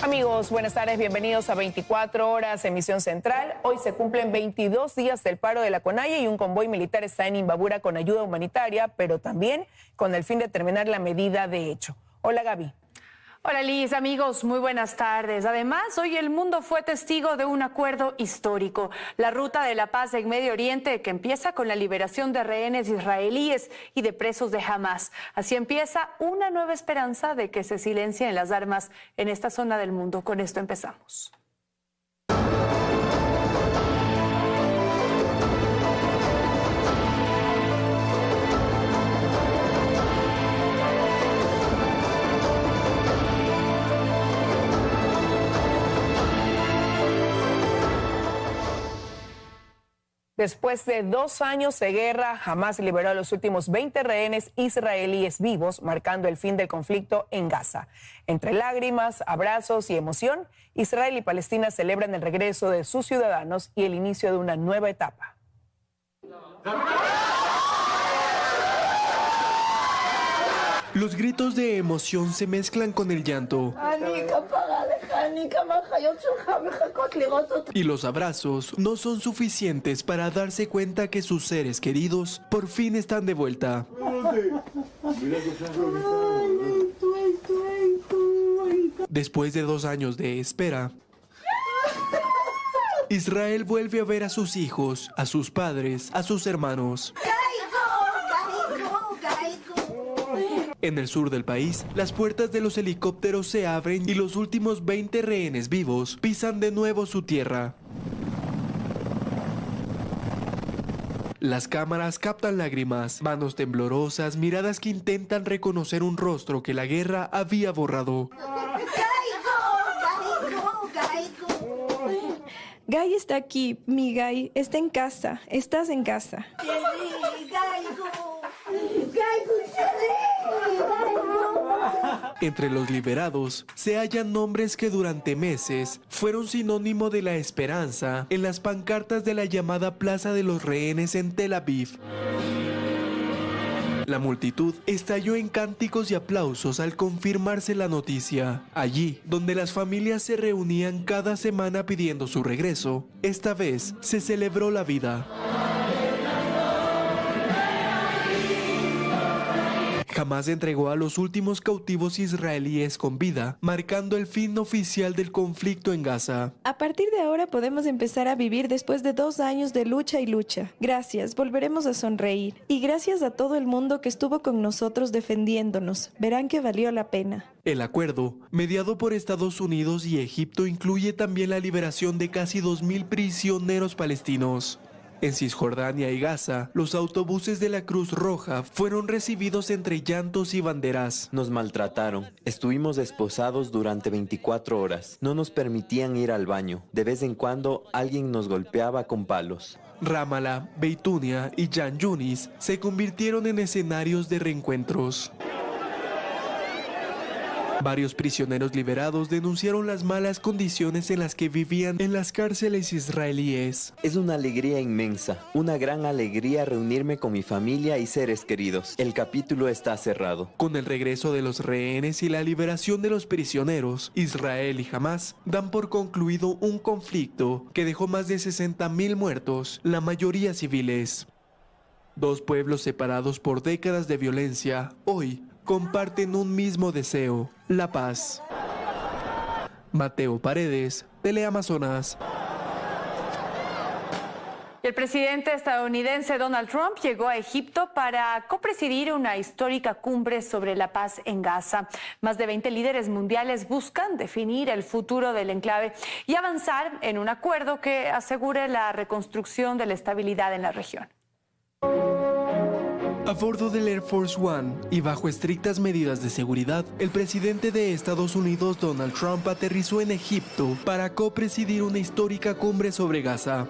Amigos, buenas tardes, bienvenidos a 24 horas, emisión central. Hoy se cumplen 22 días del paro de la CONAIE y un convoy militar está en Imbabura con ayuda humanitaria, pero también con el fin de terminar la medida de hecho. Hola, Gaby. Hola Liz, amigos, muy buenas tardes. Además, hoy el mundo fue testigo de un acuerdo histórico, la ruta de la paz en Medio Oriente, que empieza con la liberación de rehenes israelíes y de presos de Hamas. Así empieza una nueva esperanza de que se silencien las armas en esta zona del mundo. Con esto empezamos. Después de 2 años de guerra, Hamas liberó a los últimos 20 rehenes israelíes vivos, marcando el fin del conflicto en Gaza. Entre lágrimas, abrazos y emoción, Israel y Palestina celebran el regreso de sus ciudadanos y el inicio de una nueva etapa. Los gritos de emoción se mezclan con el llanto. Y los abrazos no son suficientes para darse cuenta que sus seres queridos por fin están de vuelta. Después de 2 años de espera, Israel vuelve a ver a sus hijos, a sus padres, a sus hermanos. En el sur del país, las puertas de los helicópteros se abren y los últimos 20 rehenes vivos pisan de nuevo su tierra. Las cámaras captan lágrimas, manos temblorosas, miradas que intentan reconocer un rostro que la guerra había borrado. Gai está aquí, mi Gai está en casa, estás en casa. Entre los liberados se hallan nombres que durante meses fueron sinónimo de la esperanza en las pancartas de la llamada Plaza de los Rehenes en Tel Aviv. La multitud estalló en cánticos y aplausos al confirmarse la noticia. Allí, donde las familias se reunían cada semana pidiendo su regreso, esta vez se celebró la vida. Hamas entregó a los últimos cautivos israelíes con vida, marcando el fin oficial del conflicto en Gaza. A partir de ahora podemos empezar a vivir después de 2 años de lucha y lucha. Gracias, volveremos a sonreír. Y gracias a todo el mundo que estuvo con nosotros defendiéndonos. Verán que valió la pena. El acuerdo, mediado por Estados Unidos y Egipto, incluye también la liberación de casi 2.000 prisioneros palestinos. En Cisjordania y Gaza, los autobuses de la Cruz Roja fueron recibidos entre llantos y banderas. Nos maltrataron. Estuvimos esposados durante 24 horas. No nos permitían ir al baño. De vez en cuando alguien nos golpeaba con palos. Ramallah, Beitunia y Jan Yunis se convirtieron en escenarios de reencuentros. Varios prisioneros liberados denunciaron las malas condiciones en las que vivían en las cárceles israelíes. Es una alegría inmensa, una gran alegría reunirme con mi familia y seres queridos. El capítulo está cerrado. Con el regreso de los rehenes y la liberación de los prisioneros, Israel y Hamas dan por concluido un conflicto que dejó más de 60.000 muertos, la mayoría civiles. 2 pueblos separados por décadas de violencia, hoy comparten un mismo deseo, la paz. Mateo Paredes, Teleamazonas. El presidente estadounidense Donald Trump llegó a Egipto para copresidir una histórica cumbre sobre la paz en Gaza. Más de 20 líderes mundiales buscan definir el futuro del enclave y avanzar en un acuerdo que asegure la reconstrucción de la estabilidad en la región. A bordo del Air Force One y bajo estrictas medidas de seguridad, el presidente de Estados Unidos, Donald Trump, aterrizó en Egipto para copresidir una histórica cumbre sobre Gaza.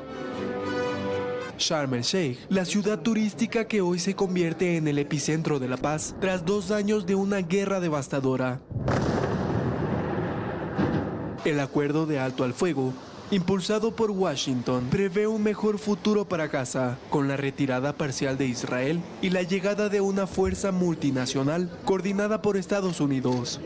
Sharm el Sheikh, la ciudad turística que hoy se convierte en el epicentro de la paz tras 2 años de una guerra devastadora. El acuerdo de alto al fuego, impulsado por Washington, prevé un mejor futuro para Gaza, con la retirada parcial de Israel y la llegada de una fuerza multinacional coordinada por Estados Unidos.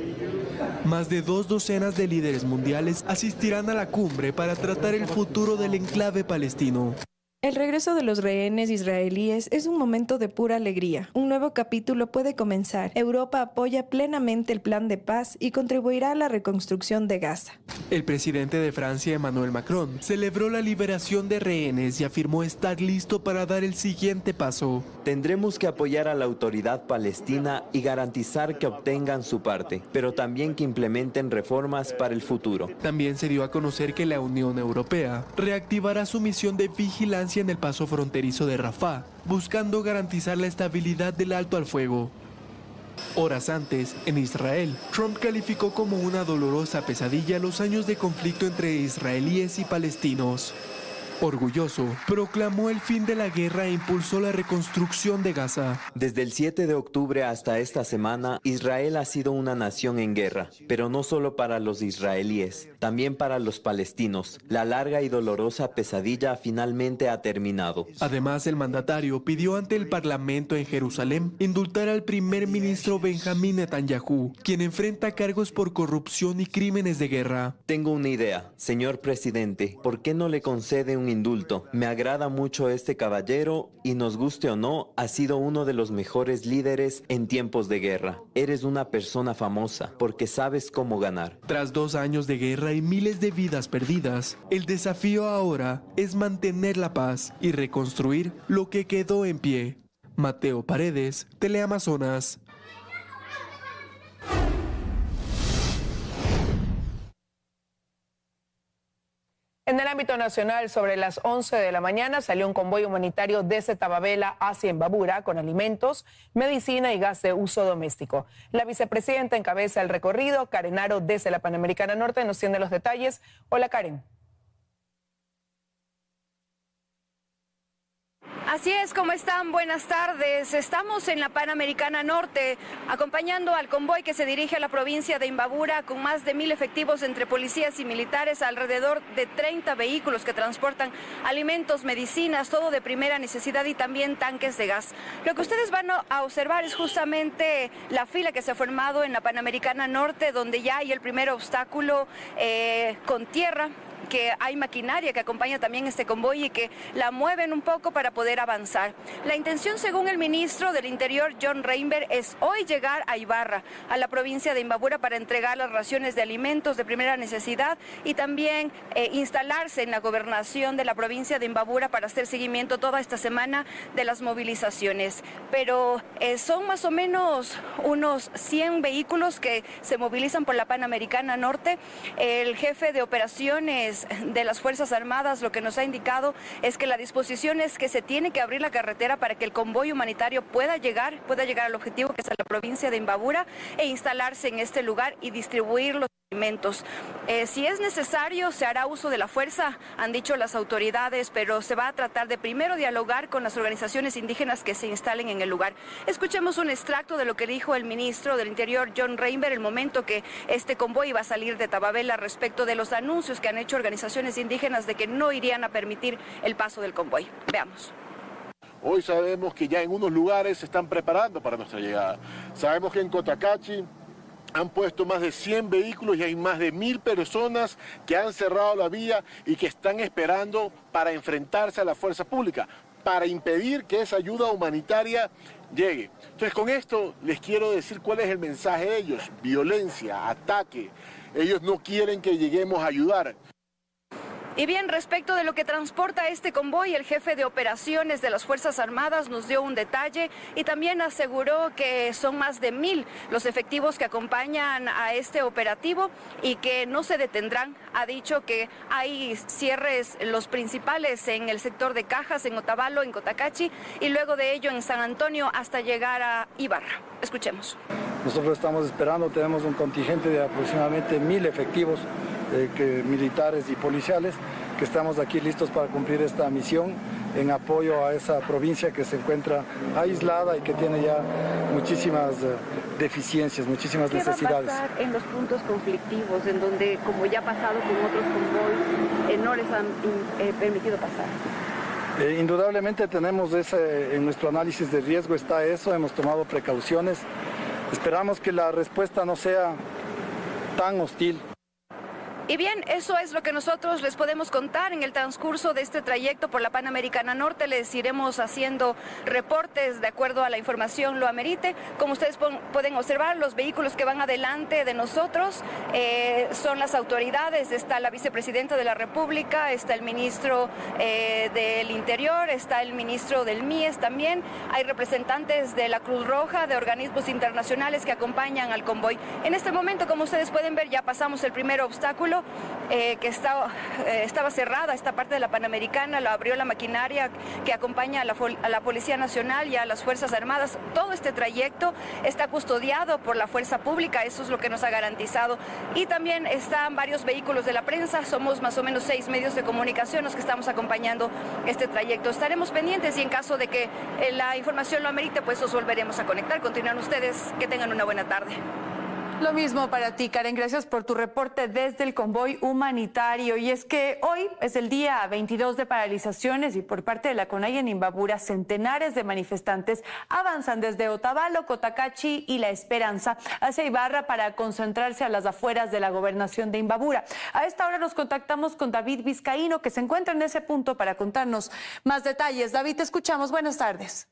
Más de 2 docenas de líderes mundiales asistirán a la cumbre para tratar el futuro del enclave palestino. El regreso de los rehenes israelíes es un momento de pura alegría. Un nuevo capítulo puede comenzar. Europa apoya plenamente el plan de paz y contribuirá a la reconstrucción de Gaza. El presidente de Francia, Emmanuel Macron, celebró la liberación de rehenes y afirmó estar listo para dar el siguiente paso. Tendremos que apoyar a la autoridad palestina y garantizar que obtengan su parte, pero también que implementen reformas para el futuro. También se dio a conocer que la Unión Europea reactivará su misión de vigilancia en el paso fronterizo de Rafah, buscando garantizar la estabilidad del alto al fuego. Horas antes, en Israel, Trump calificó como una dolorosa pesadilla los años de conflicto entre israelíes y palestinos. Orgulloso, proclamó el fin de la guerra e impulsó la reconstrucción de Gaza. Desde el 7 de octubre hasta esta semana, Israel ha sido una nación en guerra, pero no solo para los israelíes, también para los palestinos. La larga y dolorosa pesadilla finalmente ha terminado. Además, el mandatario pidió ante el Parlamento en Jerusalén indultar al primer ministro Benjamín Netanyahu, quien enfrenta cargos por corrupción y crímenes de guerra. Tengo una idea, señor presidente, ¿por qué no le concede un indulto? Me agrada mucho este caballero y, nos guste o no, ha sido uno de los mejores líderes en tiempos de guerra. Eres una persona famosa porque sabes cómo ganar. Tras 2 años de guerra y miles de vidas perdidas, el desafío ahora es mantener la paz y reconstruir lo que quedó en pie. Mateo Paredes, Teleamazonas. En el ámbito nacional, sobre las 11 de la mañana salió un convoy humanitario desde Tababela hacia Imbabura con alimentos, medicina y gas de uso doméstico. La vicepresidenta encabeza el recorrido. Karen Aro, desde la Panamericana Norte, nos tiene los detalles. Hola, Karen. Así es, ¿cómo están? Buenas tardes. Estamos en la Panamericana Norte, acompañando al convoy que se dirige a la provincia de Imbabura con más de 1,000 efectivos entre policías y militares, alrededor de 30 vehículos que transportan alimentos, medicinas, todo de primera necesidad y también tanques de gas. Lo que ustedes van a observar es justamente la fila que se ha formado en la Panamericana Norte, donde ya hay el primer obstáculo con tierra, que hay maquinaria que acompaña también este convoy y que la mueven un poco para poder avanzar. La intención, según el ministro del Interior, John Reinberg, es hoy llegar a Ibarra, a la provincia de Imbabura, para entregar las raciones de alimentos de primera necesidad y también instalarse en la gobernación de la provincia de Imbabura para hacer seguimiento toda esta semana de las movilizaciones. Pero son más o menos unos 100 vehículos que se movilizan por la Panamericana Norte. El jefe de operaciones de las Fuerzas Armadas lo que nos ha indicado es que la disposición es que se tiene que abrir la carretera para que el convoy humanitario pueda llegar al objetivo, que es a la provincia de Imbabura, e instalarse en este lugar y distribuir los alimentos. Si es necesario, se hará uso de la fuerza, han dicho las autoridades, pero se va a tratar de primero dialogar con las organizaciones indígenas que se instalen en el lugar. Escuchemos un extracto de lo que dijo el ministro del Interior, John Reinberg, el momento que este convoy iba a salir de Tababela, respecto de los anuncios que han hecho organizaciones indígenas de que no irían a permitir el paso del convoy. Veamos. Hoy sabemos que ya en unos lugares se están preparando para nuestra llegada. Sabemos que en Cotacachi han puesto más de 100 vehículos y hay más de 1,000 personas que han cerrado la vía y que están esperando para enfrentarse a la fuerza pública, para impedir que esa ayuda humanitaria llegue. Entonces, con esto les quiero decir cuál es el mensaje de ellos: violencia, ataque. Ellos no quieren que lleguemos a ayudar. Y bien, respecto de lo que transporta este convoy, el jefe de operaciones de las Fuerzas Armadas nos dio un detalle y también aseguró que son más de 1,000 los efectivos que acompañan a este operativo y que no se detendrán. Ha dicho que hay cierres, los principales, en el sector de Cajas, en Otavalo, en Cotacachi, y luego de ello en San Antonio hasta llegar a Ibarra. Escuchemos. Nosotros estamos esperando, tenemos un contingente de aproximadamente 1,000 efectivos militares y policiales, que estamos aquí listos para cumplir esta misión en apoyo a esa provincia que se encuentra aislada y que tiene ya muchísimas deficiencias, muchísimas necesidades. ¿Qué va a pasar en los puntos conflictivos, en donde, como ya ha pasado con otros convoys, no les han permitido pasar? Indudablemente tenemos en nuestro análisis de riesgo está eso, hemos tomado precauciones. Esperamos que la respuesta no sea tan hostil. Y bien, eso es lo que nosotros les podemos contar en el transcurso de este trayecto por la Panamericana Norte. Les iremos haciendo reportes de acuerdo a la información lo amerite. Como ustedes pueden observar, los vehículos que van adelante de nosotros son las autoridades. Está la vicepresidenta de la República, está el ministro del Interior, está el ministro del MIES también. Hay representantes de la Cruz Roja, de organismos internacionales que acompañan al convoy. En este momento, como ustedes pueden ver, ya pasamos el primer obstáculo. Que estaba cerrada esta parte de la Panamericana, lo abrió la maquinaria que acompaña a la Policía Nacional y a las Fuerzas Armadas. Todo este trayecto está custodiado por la Fuerza Pública, eso es lo que nos ha garantizado. Y también están varios vehículos de la prensa, somos más o menos 6 medios de comunicación los que estamos acompañando este trayecto. Estaremos pendientes y en caso de que la información lo amerite, pues nos volveremos a conectar. Continúan ustedes, que tengan una buena tarde. Lo mismo para ti, Karen. Gracias por tu reporte desde el convoy humanitario. Y es que hoy es el día 22 de paralizaciones y por parte de la CONAIE en Imbabura, centenares de manifestantes avanzan desde Otavalo, Cotacachi y La Esperanza hacia Ibarra para concentrarse a las afueras de la gobernación de Imbabura. A esta hora nos contactamos con David Vizcaíno, que se encuentra en ese punto para contarnos más detalles. David, te escuchamos. Buenas tardes.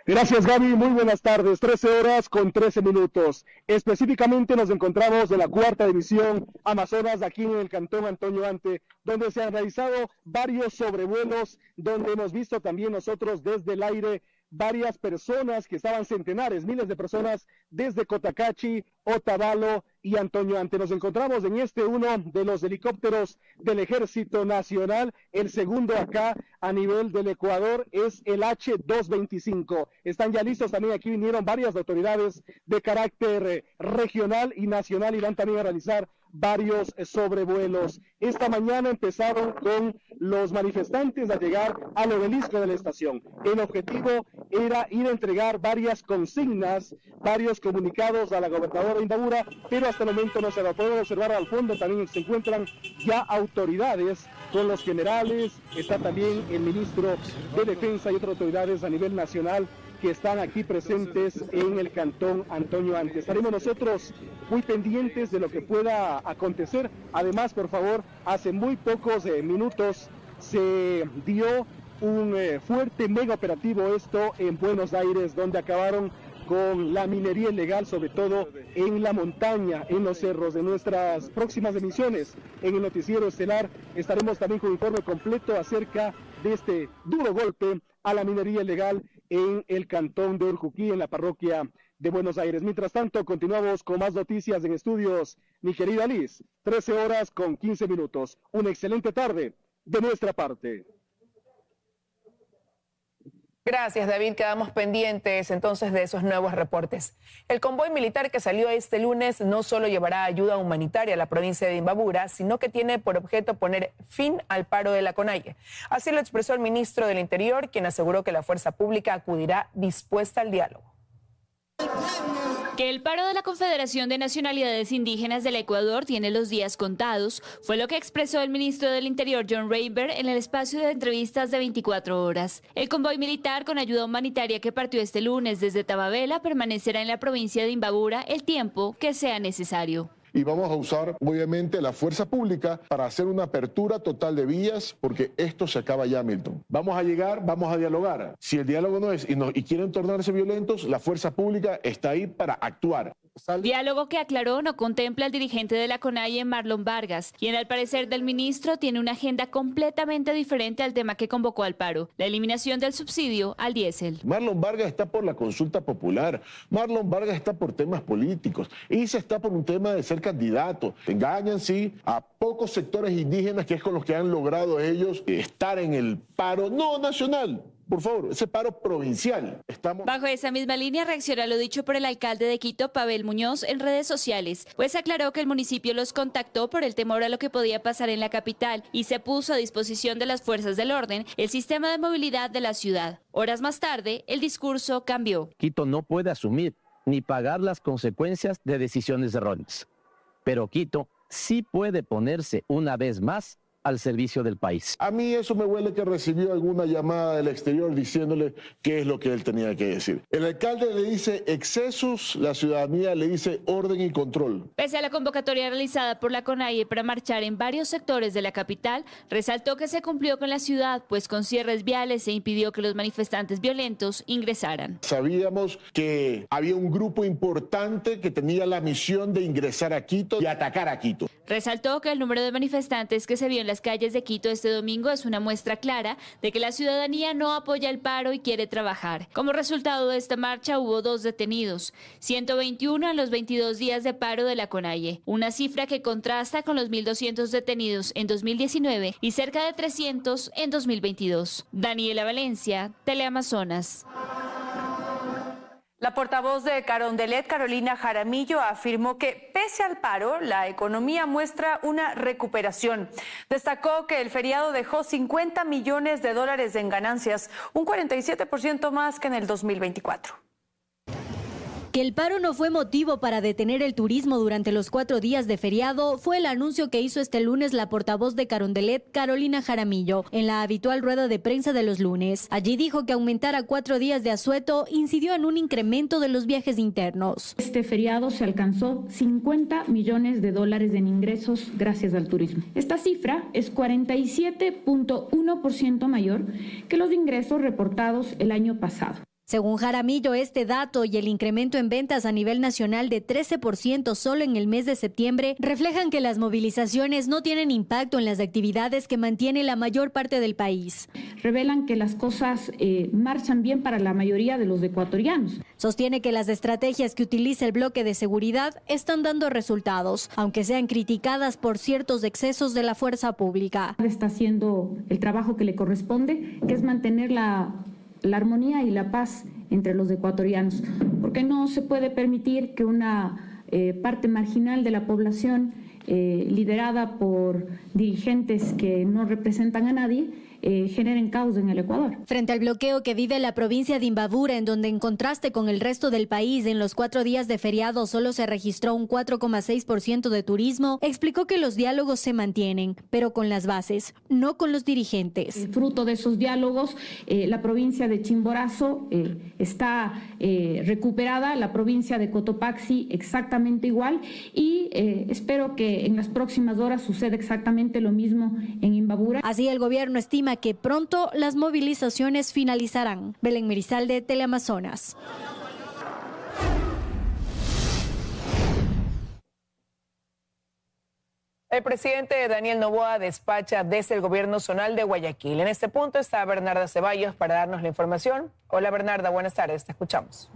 Gracias, Gaby. Muy buenas tardes. 13:13. Específicamente nos encontramos en la 4ª división Amazonas, aquí en el cantón Antonio Ante, donde se han realizado varios sobrevuelos, donde hemos visto también nosotros desde el aire varias personas que estaban centenares, miles de personas desde Cotacachi, Otavalo y Antonio Ante. Nos encontramos en uno de los helicópteros del Ejército Nacional, el segundo acá a nivel del Ecuador es el H-225. Están ya listos, también aquí vinieron varias autoridades de carácter regional y nacional y van también a realizar varios sobrevuelos. Esta mañana empezaron con los manifestantes a llegar al obelisco de la estación. El objetivo era ir a entregar varias consignas, varios comunicados a la gobernadora de Imbabura, pero hasta el momento no se va. Pueden observar al fondo, también se encuentran ya autoridades con los generales, está también el ministro de Defensa y otras autoridades a nivel nacional que están aquí presentes en el cantón Antonio Ante. Estaremos nosotros muy pendientes de lo que pueda acontecer. Además, por favor, hace muy pocos minutos se dio un fuerte mega operativo esto en Buenos Aires, donde acabaron con la minería ilegal, sobre todo en la montaña, en los cerros. De nuestras próximas emisiones en el noticiero estelar estaremos también con un informe completo acerca de este duro golpe a la minería ilegal en el cantón de Urjuquí, en la parroquia de Buenos Aires. Mientras tanto, continuamos con más noticias en estudios. Mi querida Liz, 13:15. Una excelente tarde de nuestra parte. Gracias, David. Quedamos pendientes entonces de esos nuevos reportes. El convoy militar que salió este lunes no solo llevará ayuda humanitaria a la provincia de Imbabura, sino que tiene por objeto poner fin al paro de la CONAIE. Así lo expresó el ministro del Interior, quien aseguró que la fuerza pública acudirá dispuesta al diálogo. Que el paro de la Confederación de Nacionalidades Indígenas del Ecuador tiene los días contados, fue lo que expresó el ministro del Interior, John Rayburn, en el espacio de entrevistas de 24 horas. El convoy militar con ayuda humanitaria que partió este lunes desde Tababela permanecerá en la provincia de Imbabura el tiempo que sea necesario. Y vamos a usar, obviamente, la fuerza pública para hacer una apertura total de vías, porque esto se acaba ya, Milton. Vamos a llegar, vamos a dialogar. Si el diálogo no es y quieren tornarse violentos, la fuerza pública está ahí para actuar. Diálogo que aclaró no contempla el dirigente de la CONAIE, Marlon Vargas, quien al parecer del ministro tiene una agenda completamente diferente al tema que convocó al paro, la eliminación del subsidio al diésel. Marlon Vargas está por la consulta popular, Marlon Vargas está por temas políticos, Isa está por un tema de ser candidato. Engañan, sí, a pocos sectores indígenas, que es con los que han logrado ellos estar en el paro, no nacional. Por favor, ese paro provincial. Bajo esa misma línea reacciona lo dicho por el alcalde de Quito, Pavel Muñoz, en redes sociales, pues aclaró que el municipio los contactó por el temor a lo que podía pasar en la capital y se puso a disposición de las fuerzas del orden el sistema de movilidad de la ciudad. Horas más tarde, el discurso cambió. Quito no puede asumir ni pagar las consecuencias de decisiones erróneas, pero Quito sí puede ponerse una vez más al servicio del país. A mí eso me huele que recibió alguna llamada del exterior diciéndole qué es lo que él tenía que decir. El alcalde le dice excesos, la ciudadanía le dice orden y control. Pese a la convocatoria realizada por la CONAIE para marchar en varios sectores de la capital, resaltó que se cumplió con la ciudad, pues con cierres viales se impidió que los manifestantes violentos ingresaran. Sabíamos que había un grupo importante que tenía la misión de ingresar a Quito y atacar a Quito. Resaltó que el número de manifestantes que se vio en las calles de Quito este domingo es una muestra clara de que la ciudadanía no apoya el paro y quiere trabajar. Como resultado de esta marcha hubo 2 detenidos, 121 en los 22 días de paro de la CONAIE, una cifra que contrasta con los 1.200 detenidos en 2019 y cerca de 300 en 2022. Daniela Valencia, Teleamazonas. La portavoz de Carondelet, Carolina Jaramillo, afirmó que pese al paro, la economía muestra una recuperación. Destacó que el feriado dejó $50 millones en ganancias, un 47% más que en el 2024. Que el paro no fue motivo para detener el turismo durante los 4 días de feriado fue el anuncio que hizo este lunes la portavoz de Carondelet, Carolina Jaramillo, en la habitual rueda de prensa de los lunes. Allí dijo que aumentar a 4 días de asueto incidió en un incremento de los viajes internos. Este feriado se alcanzó $50 millones en ingresos gracias al turismo. Esta cifra es 47.1% mayor que los ingresos reportados el año pasado. Según Jaramillo, este dato y el incremento en ventas a nivel nacional de 13% solo en el mes de septiembre reflejan que las movilizaciones no tienen impacto en las actividades que mantiene la mayor parte del país. Revelan que las cosas marchan bien para la mayoría de los ecuatorianos. Sostiene que las estrategias que utiliza el bloque de seguridad están dando resultados, aunque sean criticadas por ciertos excesos de la fuerza pública. Está haciendo el trabajo que le corresponde, que es mantener la armonía y la paz entre los ecuatorianos, porque no se puede permitir que una parte marginal de la población, liderada por dirigentes que no representan a nadie, generen caos en el Ecuador. Frente al bloqueo que vive la provincia de Imbabura, en donde en contraste con el resto del país, en los 4 días de feriado solo se registró un 4,6% de turismo, explicó que los diálogos se mantienen, pero con las bases, no con los dirigentes. Fruto de esos diálogos, la provincia de Chimborazo está recuperada, la provincia de Cotopaxi exactamente igual, y espero que en las próximas horas suceda exactamente lo mismo en Imbabura. Así el gobierno estima que pronto las movilizaciones finalizarán. Belén Merizalde, Teleamazonas. El presidente Daniel Noboa despacha desde el gobierno zonal de Guayaquil. En este punto está Bernarda Ceballos para darnos la información. Hola Bernarda, buenas tardes, te escuchamos.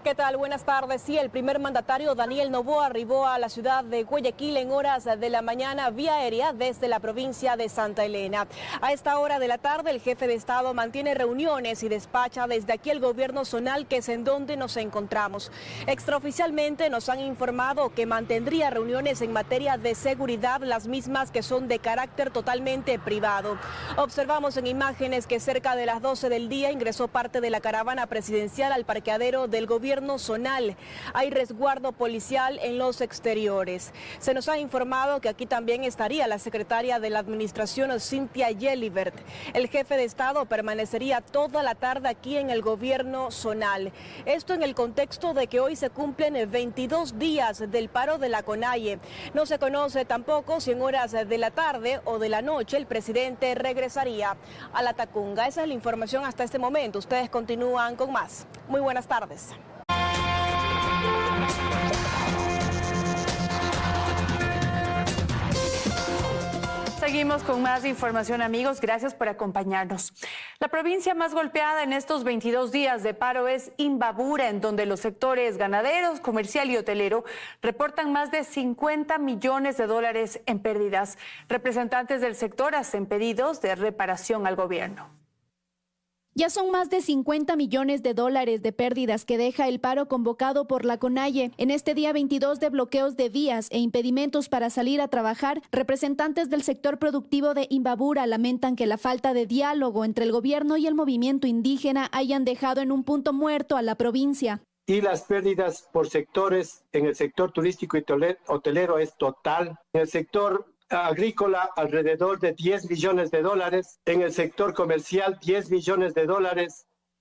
¿Qué tal? Buenas tardes. Sí, el primer mandatario Daniel Noboa arribó a la ciudad de Guayaquil en horas de la mañana vía aérea desde la provincia de Santa Elena. A esta hora de la tarde el jefe de Estado mantiene reuniones y despacha desde aquí el gobierno zonal, que es en donde nos encontramos. Extraoficialmente nos han informado que mantendría reuniones en materia de seguridad, las mismas que son de carácter totalmente privado. Observamos en imágenes que cerca de las 12 del día ingresó parte de la caravana presidencial al parqueadero del gobierno zonal. Hay resguardo policial en los exteriores. Se nos ha informado que aquí también estaría la secretaria de la administración, Cynthia Yelibert. El jefe de Estado permanecería toda la tarde aquí en el gobierno zonal. Esto en el contexto de que hoy se cumplen 22 días del paro de la CONAIE. No se conoce tampoco si en horas de la tarde o de la noche el presidente regresaría a la Tacunga. Esa es la información hasta este momento. Ustedes continúan con más. Muy buenas tardes. Seguimos con más información, amigos. Gracias por acompañarnos. La provincia más golpeada en estos 22 días de paro es Imbabura, en donde los sectores ganaderos, comercial y hotelero reportan más de $50 millones en pérdidas. Representantes del sector hacen pedidos de reparación al gobierno. Ya son más de $50 millones de pérdidas que deja el paro convocado por la CONAIE. En este día 22 de bloqueos de vías e impedimentos para salir a trabajar, representantes del sector productivo de Imbabura lamentan que la falta de diálogo entre el gobierno y el movimiento indígena hayan dejado en un punto muerto a la provincia. y las pérdidas por sectores en el sector turístico y hotelero es total. En el sector agrícola, alrededor de $10 millones. En el sector comercial, $10 millones.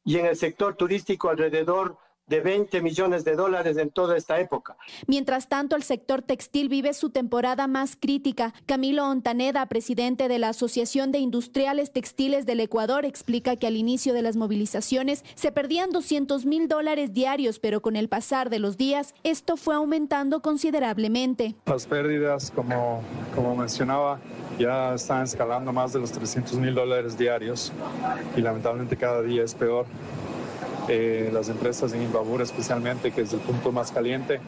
Y en el sector turístico, alrededor de $20 millones en toda esta época. Mientras tanto, el sector textil vive su temporada más crítica. Camilo Ontaneda, presidente de la Asociación de Industriales Textiles del Ecuador, explica que al inicio de las movilizaciones se perdían $200,000 diarios, pero con el pasar de los días, esto fue aumentando considerablemente. Las pérdidas, como mencionaba, ya están escalando más de los $300,000 diarios y lamentablemente cada día es peor. Las empresas en Imbabura especialmente, que es el punto más caliente,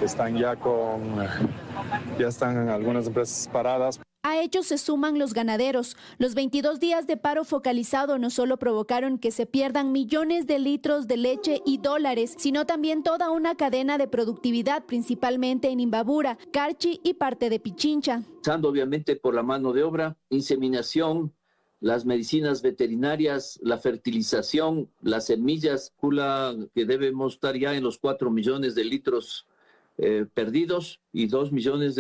están ya están algunas empresas paradas. A ellos se suman los ganaderos. Los 22 días de paro focalizado no solo provocaron que se pierdan millones de litros de leche y dólares, sino también toda una cadena de productividad, principalmente en Imbabura, Carchi y parte de Pichincha. Pasando obviamente por la mano de obra, inseminación, las medicinas veterinarias, la fertilización, las semillas, que debemos estar ya en los 4 millones de litros perdidos y $2 millones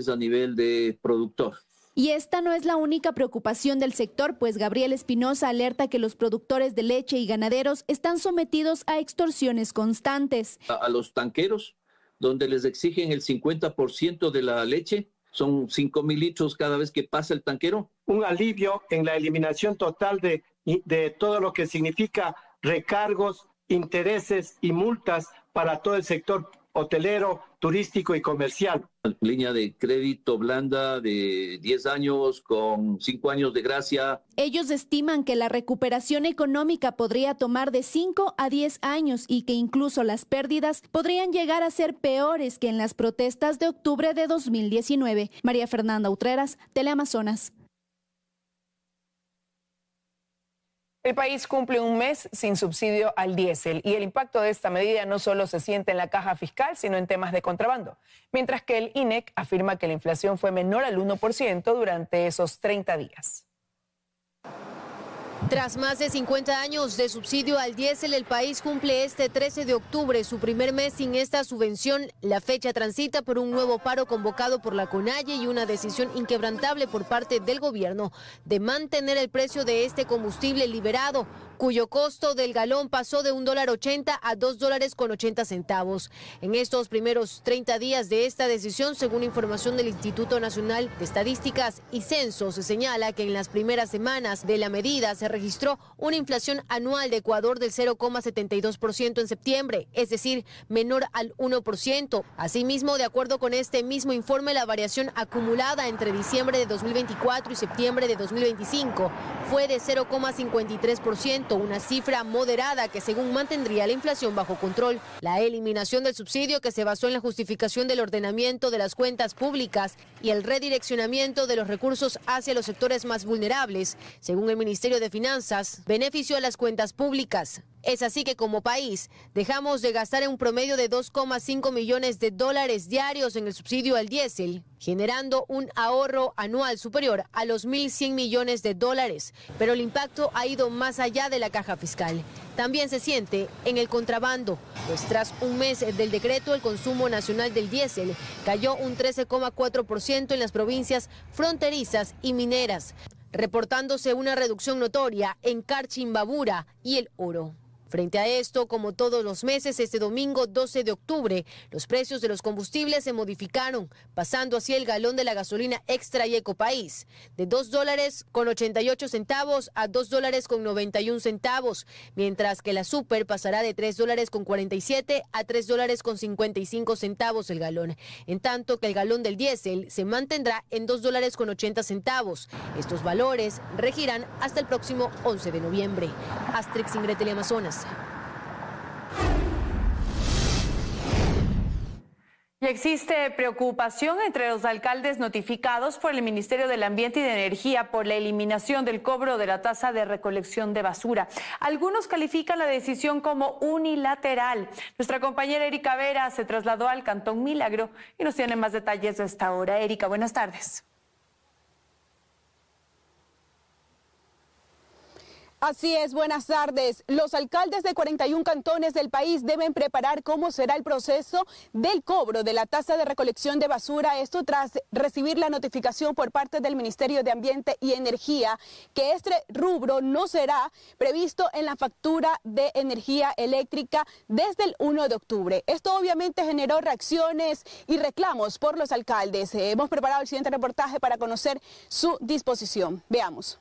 a nivel de productor. Y esta no es la única preocupación del sector, pues Gabriel Espinosa alerta que los productores de leche y ganaderos están sometidos a extorsiones constantes. A los tanqueros, donde les exigen el 50% de la leche, son 5,000 litros cada vez que pasa el tanquero. Un alivio en la eliminación total de todo lo que significa recargos, intereses y multas para todo el sector hotelero, turístico y comercial. Línea de crédito blanda de 10 años con 5 años de gracia. Ellos estiman que la recuperación económica podría tomar de 5 a 10 años y que incluso las pérdidas podrían llegar a ser peores que en las protestas de octubre de 2019. María Fernanda Utreras, Teleamazonas. El país cumple un mes sin subsidio al diésel y el impacto de esta medida no solo se siente en la caja fiscal, sino en temas de contrabando, mientras que el INEC afirma que la inflación fue menor al 1% durante esos 30 días. Tras más de 50 años de subsidio al diésel, el país cumple este 13 de octubre su primer mes sin esta subvención. La fecha transita por un nuevo paro convocado por la CONAIE y una decisión inquebrantable por parte del gobierno de mantener el precio de este combustible liberado, cuyo costo del galón pasó de $1.80 a $2.80. En estos primeros 30 días de esta decisión, según información del Instituto Nacional de Estadísticas y Censos, se señala que en las primeras semanas de la medida se registró una inflación anual de Ecuador del 0,72% en septiembre, es decir, menor al 1%. Asimismo, de acuerdo con este mismo informe, la variación acumulada entre diciembre de 2024 y septiembre de 2025 fue de 0,53%. Una cifra moderada que según mantendría la inflación bajo control. La eliminación del subsidio, que se basó en la justificación del ordenamiento de las cuentas públicas y el redireccionamiento de los recursos hacia los sectores más vulnerables, según el Ministerio de Finanzas, benefició a las cuentas públicas. Es así que como país dejamos de gastar en un promedio de $2,5 millones diarios en el subsidio al diésel, generando un ahorro anual superior a los $1.100 millones. Pero el impacto ha ido más allá de la caja fiscal. También se siente en el contrabando, pues tras un mes del decreto, el consumo nacional del diésel cayó un 13,4% en las provincias fronterizas y mineras, reportándose una reducción notoria en Carchi, Imbabura y El Oro. Frente a esto, como todos los meses, este domingo 12 de octubre, los precios de los combustibles se modificaron, pasando así el galón de la gasolina extra y Ecopaís de $2.88 a $2.91, mientras que la super pasará de $3.47 a $3.55 el galón, en tanto que el galón del diésel se mantendrá en $2.80. Estos valores regirán hasta el próximo 11 de noviembre. Astrix Ingrid, Teleamazonas. Y existe preocupación entre los alcaldes notificados por el Ministerio del Ambiente y de Energía por la eliminación del cobro de la tasa de recolección de basura. Algunos califican la decisión como unilateral. Nuestra compañera Erika Vera se trasladó al Cantón Milagro y nos tiene más detalles a esta hora. Erika, buenas tardes. Así es, buenas tardes. Los alcaldes de 41 cantones del país deben preparar cómo será el proceso del cobro de la tasa de recolección de basura, esto tras recibir la notificación por parte del Ministerio de Ambiente y Energía que este rubro no será previsto en la factura de energía eléctrica desde el 1 de octubre. Esto obviamente generó reacciones y reclamos por los alcaldes. Hemos preparado el siguiente reportaje para conocer su disposición. Veamos.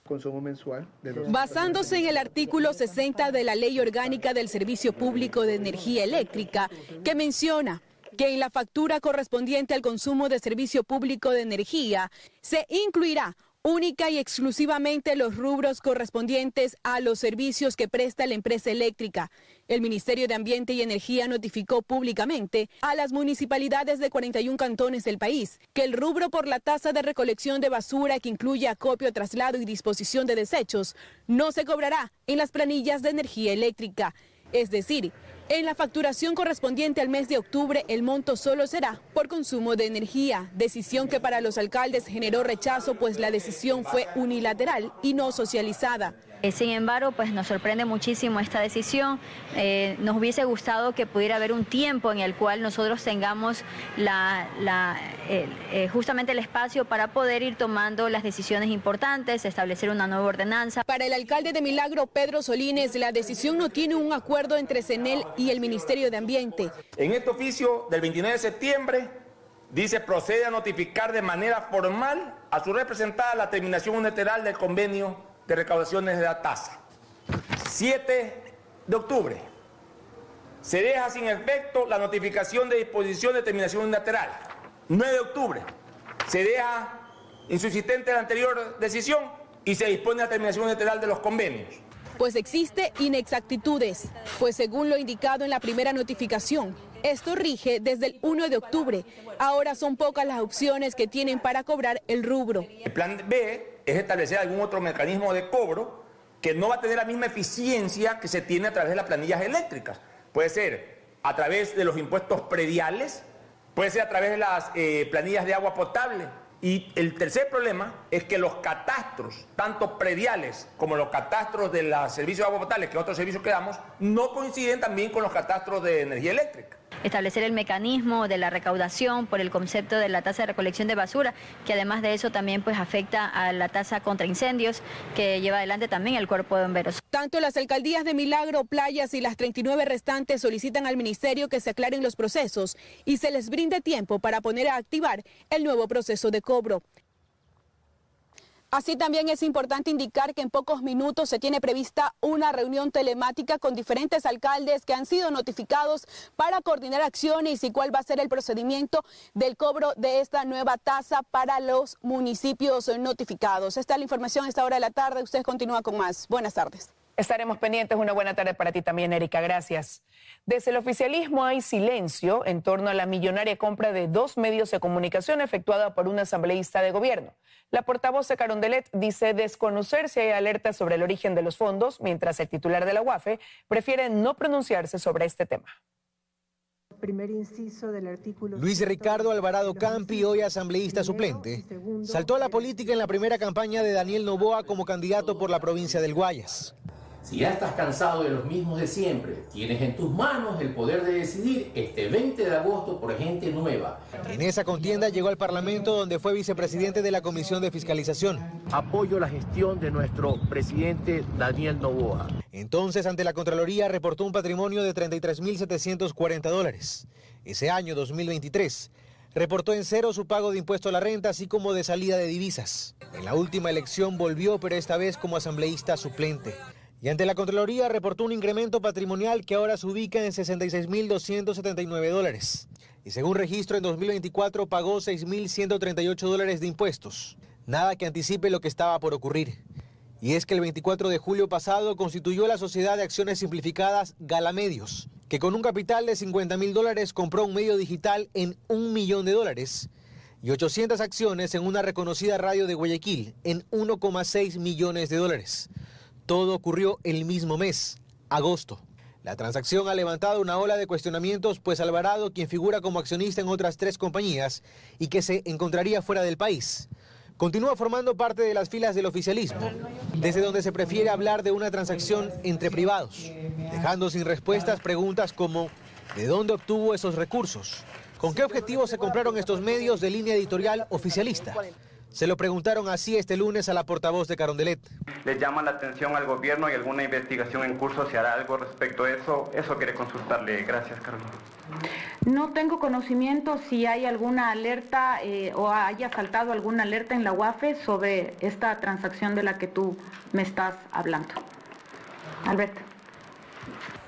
Consumo mensual de los... Basándose en el artículo 60 de la Ley Orgánica del Servicio Público de Energía Eléctrica, que menciona que en la factura correspondiente al consumo de servicio público de energía se incluirá única y exclusivamente los rubros correspondientes a los servicios que presta la empresa eléctrica. El Ministerio de Ambiente y Energía notificó públicamente a las municipalidades de 41 cantones del país que el rubro por la tasa de recolección de basura que incluye acopio, traslado y disposición de desechos no se cobrará en las planillas de energía eléctrica. Es decir, en la facturación correspondiente al mes de octubre, el monto solo será por consumo de energía, decisión que para los alcaldes generó rechazo, pues la decisión fue unilateral y no socializada. Sin embargo, pues nos sorprende muchísimo esta decisión. Nos hubiese gustado que pudiera haber un tiempo en el cual nosotros tengamos justamente el espacio para poder ir tomando las decisiones importantes, establecer una nueva ordenanza. Para el alcalde de Milagro, Pedro Solines, la decisión no tiene un acuerdo entre CENEL y el Ministerio de Ambiente. En este oficio del 29 de septiembre dice: procede a notificar de manera formal a su representada la terminación unilateral del convenio de recaudaciones de la tasa. 7 de octubre. Se deja sin efecto la notificación de disposición de terminación unilateral. 9 de octubre. Se deja insubsistente la anterior decisión y se dispone la terminación unilateral de los convenios. Pues existe inexactitudes, pues según lo indicado en la primera notificación, esto rige desde el 1 de octubre. Ahora son pocas las opciones que tienen para cobrar el rubro. El plan B es establecer algún otro mecanismo de cobro que no va a tener la misma eficiencia que se tiene a través de las planillas eléctricas. Puede ser a través de los impuestos prediales, puede ser a través de las planillas de agua potable. Y el tercer problema es que los catastros, tanto prediales como los catastros de los servicios de agua potable, que otros servicios que damos, no coinciden también con los catastros de energía eléctrica. Establecer el mecanismo de la recaudación por el concepto de la tasa de recolección de basura, que además de eso también pues afecta a la tasa contra incendios que lleva adelante también el cuerpo de bomberos. Tanto las alcaldías de Milagro, Playas y las 39 restantes solicitan al ministerio que se aclaren los procesos y se les brinde tiempo para poner a activar el nuevo proceso de cobro. Así también es importante indicar que en pocos minutos se tiene prevista una reunión telemática con diferentes alcaldes que han sido notificados para coordinar acciones y cuál va a ser el procedimiento del cobro de esta nueva tasa para los municipios notificados. Esta es la información a esta hora de la tarde. Usted continúa con más. Buenas tardes. Estaremos pendientes. Una buena tarde para ti también, Erika. Gracias. Desde el oficialismo hay silencio en torno a la millonaria compra de 2 medios de comunicación efectuada por un asambleísta de gobierno. La portavoz de Carondelet dice desconocer si hay alertas sobre el origen de los fondos, mientras el titular de la UAFE prefiere no pronunciarse sobre este tema. Primer inciso del artículo... Luis Ricardo Alvarado Campi, hoy asambleísta suplente, saltó a la política en la primera campaña de Daniel Noboa como candidato por la provincia del Guayas. Si ya estás cansado de los mismos de siempre, tienes en tus manos el poder de decidir este 20 de agosto por gente nueva. En esa contienda llegó al Parlamento, donde fue vicepresidente de la Comisión de Fiscalización. Apoyo la gestión de nuestro presidente Daniel Noboa. Entonces, ante la Contraloría, reportó un patrimonio de $33.740. Ese año, 2023, reportó en cero su pago de impuesto a la renta, así como de salida de divisas. En la última elección volvió, pero esta vez como asambleísta suplente. Y ante la Contraloría reportó un incremento patrimonial que ahora se ubica en $66.279. Y según registro, en 2024 pagó $6.138 de impuestos. Nada que anticipe lo que estaba por ocurrir. Y es que el 24 de julio pasado constituyó la Sociedad de Acciones Simplificadas Galamedios, que con un capital de $50.000 compró un medio digital en $1 millón y 800 acciones en una reconocida radio de Guayaquil en $1,6 millones. Todo ocurrió el mismo mes, agosto. La transacción ha levantado una ola de cuestionamientos, pues Alvarado, quien figura como accionista en otras 3 compañías y que se encontraría fuera del país, continúa formando parte de las filas del oficialismo, desde donde se prefiere hablar de una transacción entre privados, dejando sin respuestas preguntas como ¿de dónde obtuvo esos recursos? ¿Con qué objetivo se compraron estos medios de línea editorial oficialista? Se lo preguntaron así este lunes a la portavoz de Carondelet. ¿Le llama la atención al gobierno y alguna investigación en curso? ¿Se hará algo respecto a eso? Eso quiere consultarle. Gracias, Carolina. No tengo conocimiento si hay alguna alerta o haya saltado alguna alerta en la UAFE sobre esta transacción de la que tú me estás hablando. Alberto.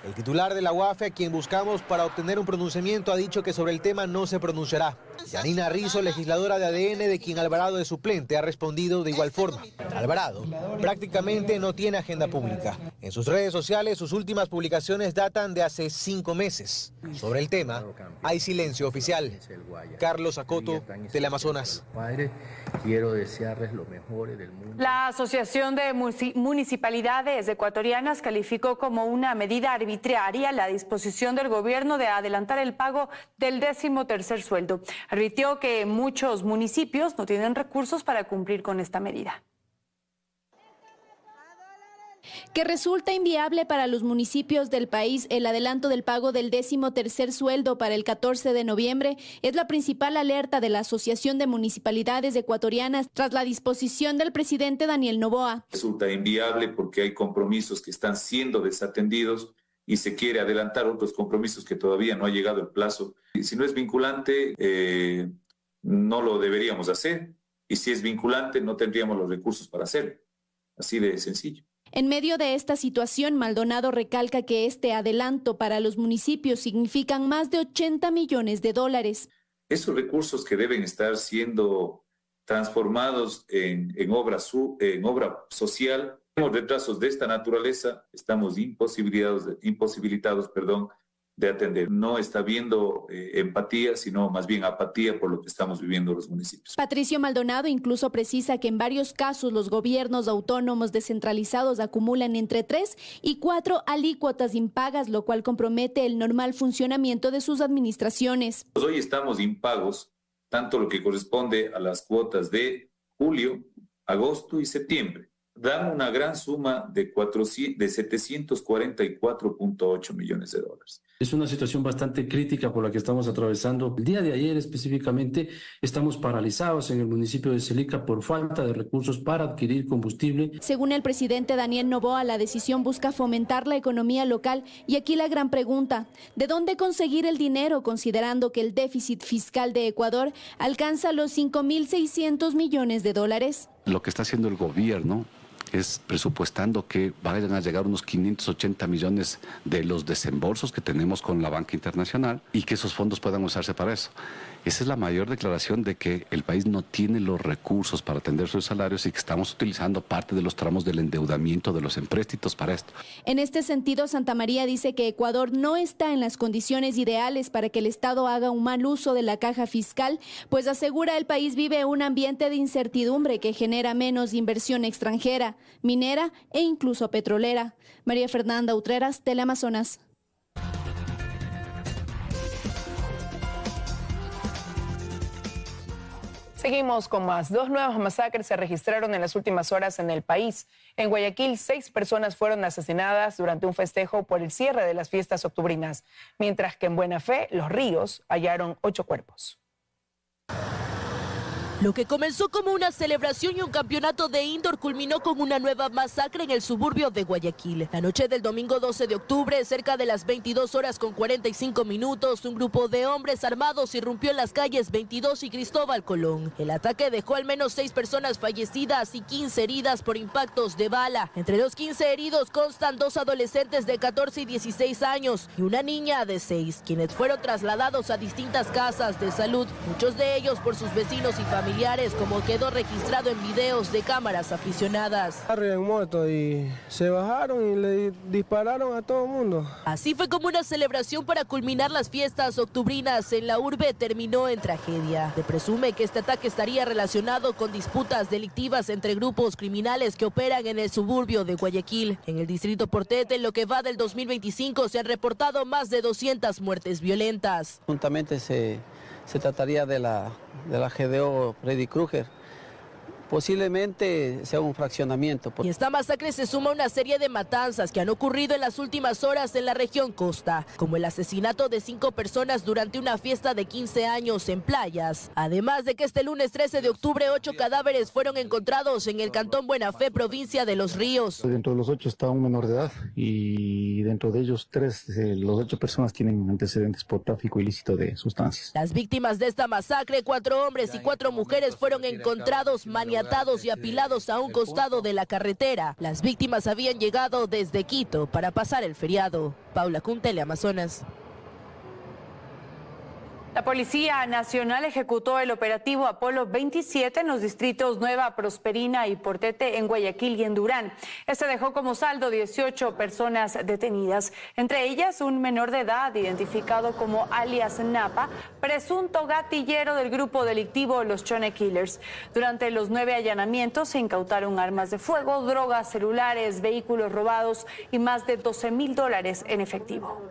El titular de la UAFE, a quien buscamos para obtener un pronunciamiento, ha dicho que sobre el tema no se pronunciará. Yanina Rizzo, legisladora de ADN, de quien Alvarado es suplente, ha respondido de igual forma. Alvarado prácticamente no tiene agenda pública. En sus redes sociales, sus últimas publicaciones datan de hace 5 meses. Sobre el tema, hay silencio oficial. Carlos Acoto, Teleamazonas. Quiero desearles lo mejor del mundo. La Asociación de Municipalidades Ecuatorianas calificó como una medida arbitraria la disposición del gobierno de adelantar el pago del 13º sueldo. Advirtió que muchos municipios no tienen recursos para cumplir con esta medida. Que resulta inviable para los municipios del país el adelanto del pago del 13º sueldo para el 14 de noviembre es la principal alerta de la Asociación de Municipalidades Ecuatorianas tras la disposición del presidente Daniel Noboa. Resulta inviable porque hay compromisos que están siendo desatendidos y se quiere adelantar otros compromisos que todavía no ha llegado el plazo. Y si no es vinculante, no lo deberíamos hacer. Y si es vinculante, no tendríamos los recursos para hacerlo. Así de sencillo. En medio de esta situación, Maldonado recalca que este adelanto para los municipios significan más de 80 millones de dólares. Esos recursos que deben estar siendo transformados en obra social, tenemos retrasos de esta naturaleza, estamos imposibilitados de atender. No está habiendo empatía, sino más bien apatía por lo que estamos viviendo los municipios. Patricio Maldonado incluso precisa que en varios casos los gobiernos autónomos descentralizados acumulan entre 3 y 4 alícuotas impagas, lo cual compromete el normal funcionamiento de sus administraciones. Hoy estamos impagos, tanto lo que corresponde a las cuotas de julio, agosto y septiembre. Dan una gran suma de 744.8 millones de dólares. Es una situación bastante crítica por la que estamos atravesando. El día de ayer específicamente estamos paralizados en el municipio de Celica por falta de recursos para adquirir combustible. Según el presidente Daniel Noboa, la decisión busca fomentar la economía local y aquí la gran pregunta, ¿de dónde conseguir el dinero considerando que el déficit fiscal de Ecuador alcanza los 5.600 millones de dólares? Lo que está haciendo el gobierno es presupuestando que vayan a llegar unos 580 millones de los desembolsos que tenemos con la banca internacional y que esos fondos puedan usarse para eso. Esa es la mayor declaración de que el país no tiene los recursos para atender sus salarios y que estamos utilizando parte de los tramos del endeudamiento de los empréstitos para esto. En este sentido, Santa María dice que Ecuador no está en las condiciones ideales para que el Estado haga un mal uso de la caja fiscal, pues asegura el país vive un ambiente de incertidumbre que genera menos inversión extranjera, minera e incluso petrolera. María Fernanda Utreras, Teleamazonas. Seguimos con más. 2 nuevas masacres se registraron en las últimas horas en el país. En Guayaquil, 6 personas fueron asesinadas durante un festejo por el cierre de las fiestas octubrinas, mientras que en Buena Fe, Los Ríos, hallaron 8 cuerpos. Lo que comenzó como una celebración y un campeonato de indoor culminó con una nueva masacre en el suburbio de Guayaquil. La noche del domingo 12 de octubre, cerca de las 22:45, un grupo de hombres armados irrumpió en las calles 22 y Cristóbal Colón. El ataque dejó al menos 6 personas fallecidas y 15 heridas por impactos de bala. Entre los 15 heridos constan 2 adolescentes de 14 y 16 años y una niña de 6, quienes fueron trasladados a distintas casas de salud, muchos de ellos por sus vecinos y familiares, como quedó registrado en videos de cámaras aficionadas. En moto y se bajaron y le dispararon a todo el mundo. Así fue como una celebración para culminar las fiestas octubrinas en la urbe terminó en tragedia. Se presume que este ataque estaría relacionado con disputas delictivas entre grupos criminales que operan en el suburbio de Guayaquil. En el distrito Portete, en lo que va del 2025, se han reportado más de 200 muertes violentas. Juntamente se trataría de la GDO Freddy Krueger, Posiblemente sea un fraccionamiento. Y esta masacre se suma a una serie de matanzas que han ocurrido en las últimas horas en la región costa, como el asesinato de 5 personas durante una fiesta de 15 años en Playas. Además de que este lunes 13 de octubre 8 cadáveres fueron encontrados en el cantón Buena Fe, provincia de Los Ríos. Dentro de los 8 está un menor de edad y dentro de ellos 3 de las 8 personas tienen antecedentes por tráfico ilícito de sustancias. Las víctimas de esta masacre, 4 hombres y 4 mujeres, fueron encontrados maniatados y apilados a un costado de la carretera. Las víctimas habían llegado desde Quito para pasar el feriado. Paula Kun, Teleamazonas. La Policía Nacional ejecutó el operativo Apolo 27 en los distritos Nueva Prosperina y Portete en Guayaquil y en Durán. Este dejó como saldo 18 personas detenidas, entre ellas un menor de edad identificado como alias Napa, presunto gatillero del grupo delictivo Los Chone Killers. Durante los 9 allanamientos se incautaron armas de fuego, drogas, celulares, vehículos robados y más de $12,000 en efectivo.